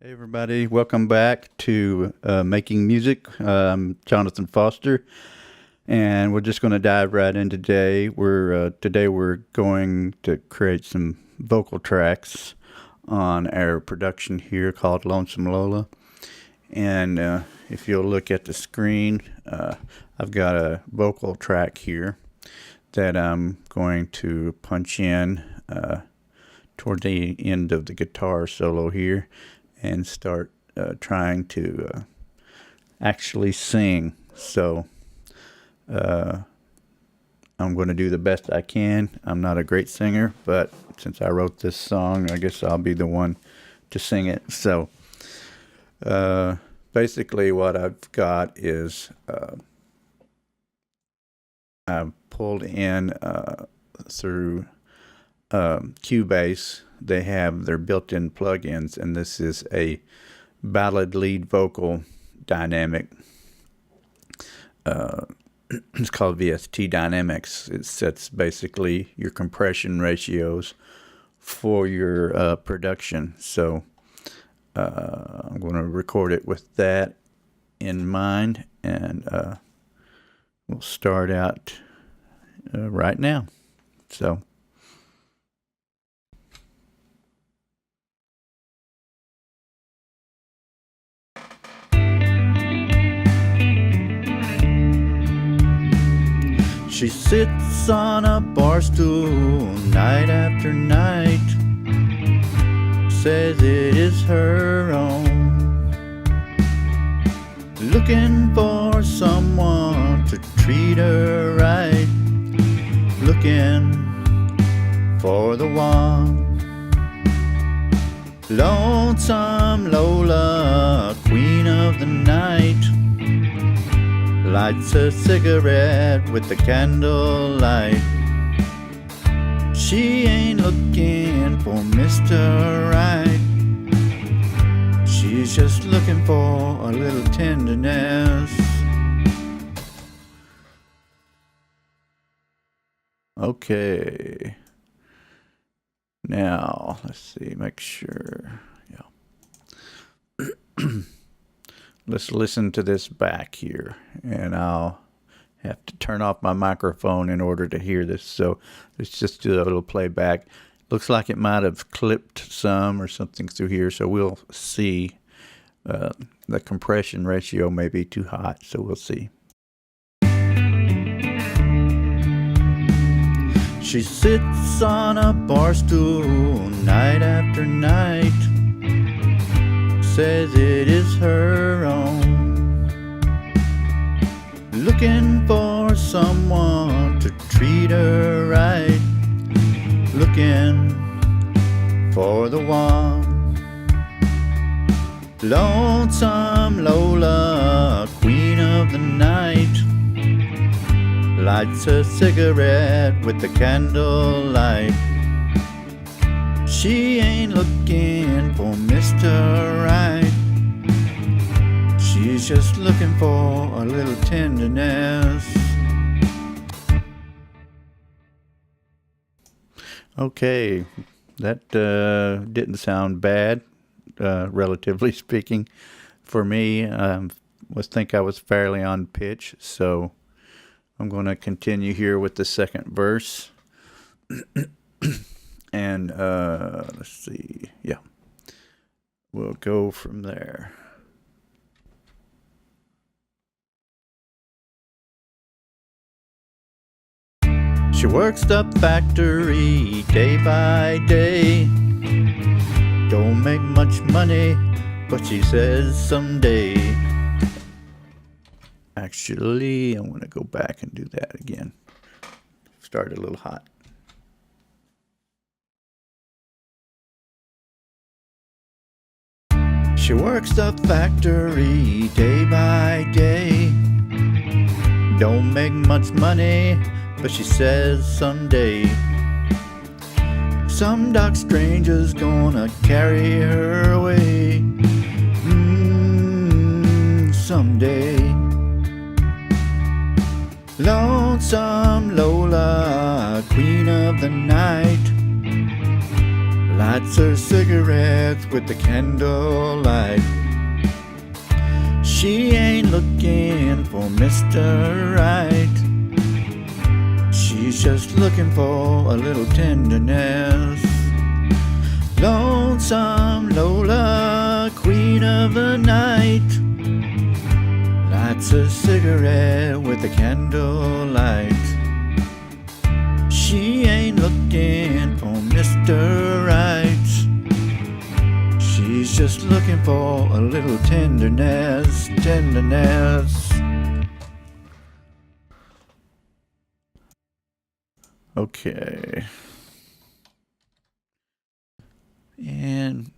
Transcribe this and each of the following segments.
Hey everybody, welcome back to Making Music. I'm Jonathan Foster, and we're just going to dive right in today. We're going to create some vocal tracks on our production here called Lonesome Lola. And if you'll look at the screen, I've got a vocal track here that I'm going to punch in toward the end of the guitar solo here and start trying to actually sing. So I'm going to do the best I can. I'm not a great singer, but since I wrote this song, I guess I'll be the one to sing it. So basically what I've got is I've pulled in through Cubase. They have their built-in plugins, and this is a ballad lead vocal dynamic. It's called VST Dynamics. It sets basically your compression ratios for your production. So I'm going to record it with that in mind, and we'll start out right now. So. She sits on a bar stool night after night, says it is her own, looking for someone to treat her right, looking for the one. Lonesome Lola, queen of the night, lights a cigarette with the candlelight. She ain't looking for Mr. Right, she's just looking for a little tenderness. Okay, now let's see, make sure, yeah. Let's listen to this back here, and I'll have to turn off my microphone in order to hear this. So let's just do a little playback. Looks like it might have clipped some or something through here, so we'll see. The compression ratio may be too hot, so we'll see. She sits on a bar stool night after night, says it is her own, looking for someone to treat her right, looking for the one. Lonesome Lola, queen of the night, lights a cigarette with the candlelight. She ain't looking for Mr. Right, she's just looking for a little tenderness. Okay, that didn't sound bad, relatively speaking. For me, I think I was fairly on pitch, so I'm going to continue here with the second verse. And let's see, yeah, we'll go from there. She works the factory day by day, don't make much money, but she says someday. Actually, I want to go back and do that again. Started a little hot. She works the factory day by day, don't make much money, but she says someday some dark stranger's gonna carry her away. Someday. Lonesome Lola, queen of the night, lights her cigarettes with the candlelight. She ain't looking for Mr. Right. She's just looking for a little tenderness. Lonesome Lola, queen of the night, lights a cigarette with a candlelight. She ain't looking for Mr. Right. She's just looking for a little tenderness, tenderness. Okay. And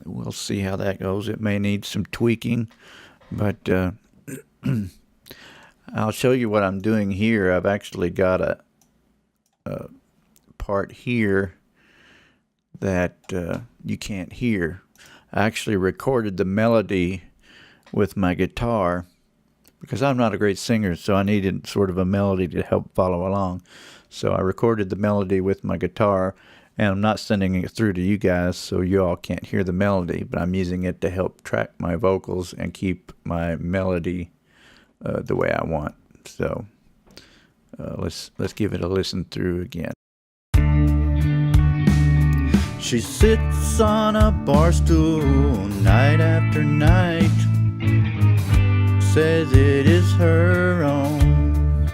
we'll see how that goes. It may need some tweaking, but I'll show you what I'm doing here. I've actually got a part here that you can't hear. I actually recorded the melody with my guitar because I'm not a great singer, so I needed sort of a melody to help follow along. So I recorded the melody with my guitar, and I'm not sending it through to you guys so you all can't hear the melody, but I'm using it to help track my vocals and keep my melody the way I want. So let's give it a listen through again. She sits on a bar stool night after night, says it is her own,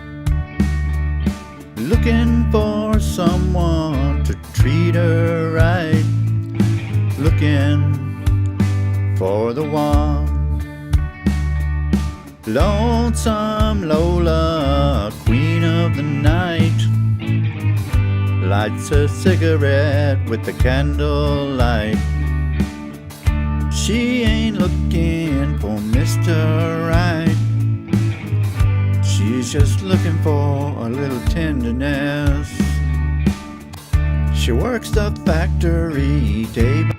looking for someone to treat her right, looking for the one. Lonesome Lola, queen of the night, lights a cigarette with the candlelight. She ain't looking for Mr. Right. She's just looking for a little tenderness. She works the factory day by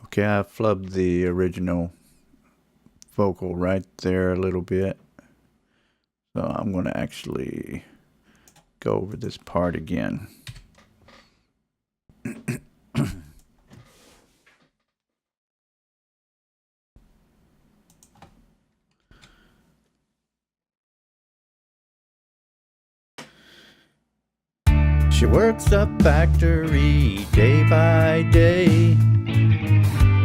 Okay, I flubbed the original vocal right there a little bit. So I'm going to actually go over this part again. She works a factory day by day,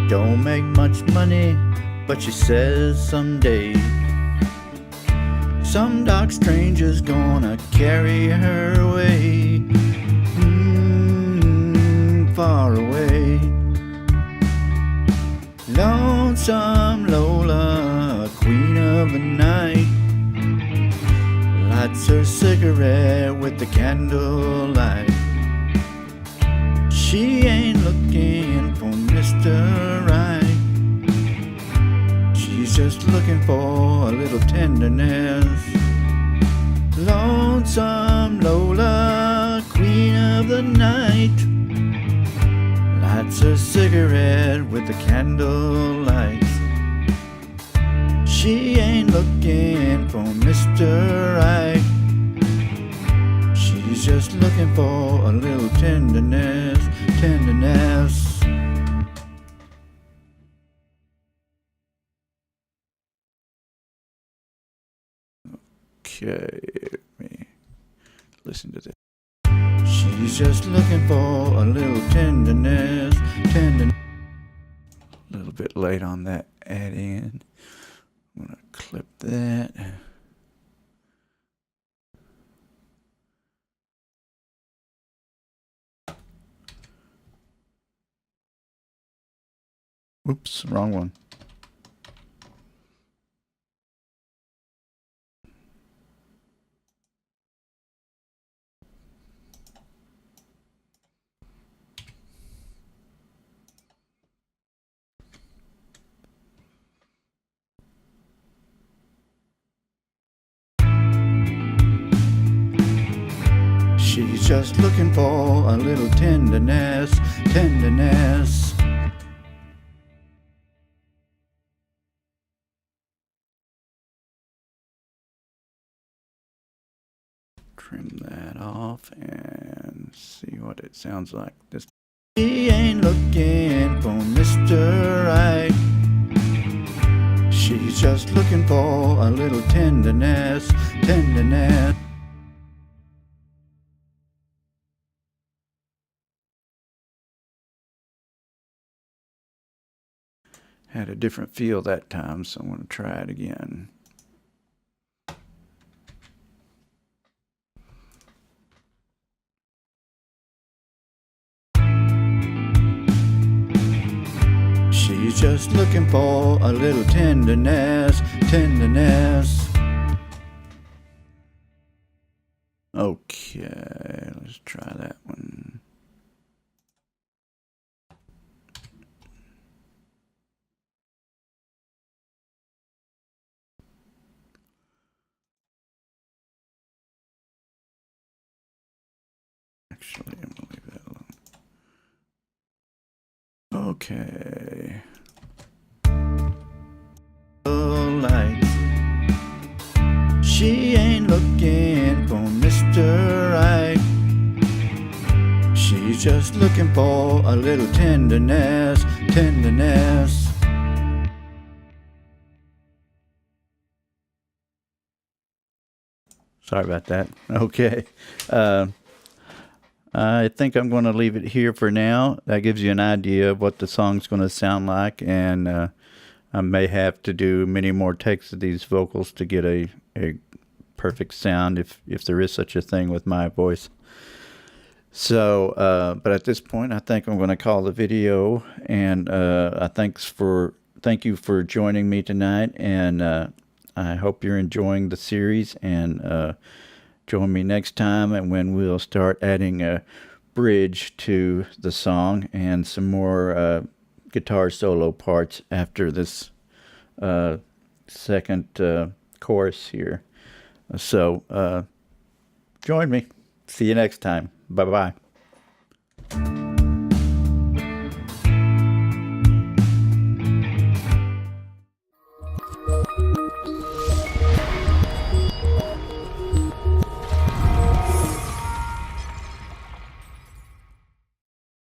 don't make much money, but she says someday some dark stranger's gonna carry her away, far away. Lonesome Lola, queen of the night, lights her cigarette with the candlelight. She ain't looking for Mr. Right. She's just looking for a little tenderness. Lonesome Lola, queen of the night, lights her cigarette with the candlelight. She ain't looking for Mr. Right. She's just looking for a little tenderness, tenderness. Okay, let me listen to this. She's just looking for a little tenderness, tenderness. A little bit late on that add in. I'm gonna clip that. Oops, wrong one. She's just looking for a little tenderness, tenderness. trim that off and see what it sounds like. This. She ain't looking for Mr. Right. She's just looking for a little tenderness, tenderness. Had a different feel that time, so I'm going to try it again. She's just looking for a little tenderness, tenderness. Okay, let's try that one. Actually, I'm gonna leave that alone. Okay. Light. She ain't looking for Mr. Right. She's just looking for a little tenderness, tenderness. Sorry about that. Okay. I think I'm going to leave it here for now. That gives you an idea of what the song's going to sound like, and I may have to do many more takes of these vocals to get a perfect sound, if there is such a thing with my voice. So, but at this point, I think I'm going to call the video, and thank you for joining me tonight, and I hope you're enjoying the series, and join me next time, and when we'll start adding a bridge to the song and some more guitar solo parts after this second chorus here. So join me. See you next time. Bye-bye.